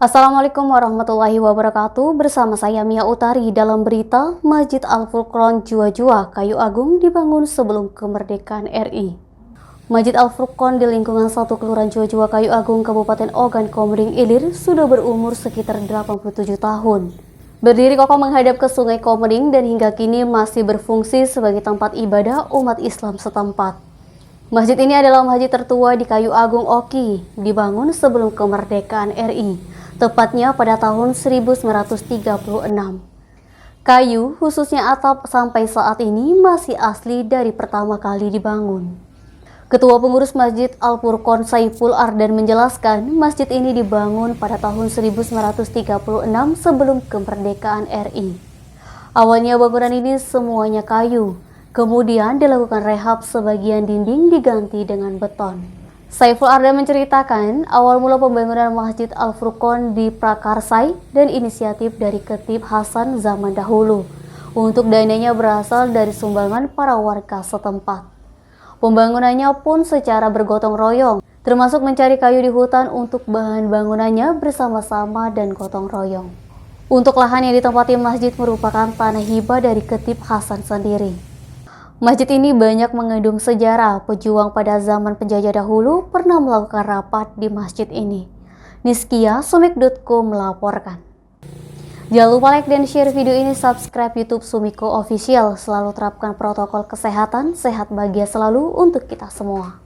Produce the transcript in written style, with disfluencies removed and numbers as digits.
Assalamualaikum warahmatullahi wabarakatuh. Bersama saya Mia Utari dalam berita Masjid Al-Furqon Jua-Jua Kayu Agung dibangun sebelum kemerdekaan RI. Masjid Al-Furqon di lingkungan 1 Kelurahan Jua-Jua Kayu Agung Kabupaten Ogan Komering Ilir sudah berumur sekitar 87 tahun. Berdiri kokoh menghadap ke Sungai Komering dan hingga kini masih berfungsi sebagai tempat ibadah umat Islam setempat. Masjid ini adalah masjid tertua di Kayu Agung Oki, dibangun sebelum kemerdekaan RI, tepatnya pada tahun 1936. Kayu, khususnya atap, sampai saat ini masih asli dari pertama kali dibangun. Ketua Pengurus Masjid Al-Furqon Saiful Ardan menjelaskan, masjid ini dibangun pada tahun 1936 sebelum kemerdekaan RI. Awalnya bangunan ini semuanya kayu. Kemudian dilakukan rehab, sebagian dinding diganti dengan beton. Saiful Ardan menceritakan awal mula pembangunan Masjid Al-Furqon di Prakarsai dan inisiatif dari Ketib Hasan zaman dahulu. Untuk dananya berasal dari sumbangan para warga setempat. Pembangunannya pun secara bergotong royong, termasuk mencari kayu di hutan untuk bahan bangunannya bersama-sama dan gotong royong. Untuk lahan yang ditempati masjid merupakan tanah hibah dari Ketib Hasan sendiri. Masjid ini banyak mengandung sejarah. Pejuang pada zaman penjajah dahulu pernah melakukan rapat di masjid ini. Niskia, Sumik.co melaporkan. Jangan lupa like dan share video ini, subscribe YouTube Sumiko Official. Selalu terapkan protokol kesehatan, sehat bahagia selalu untuk kita semua.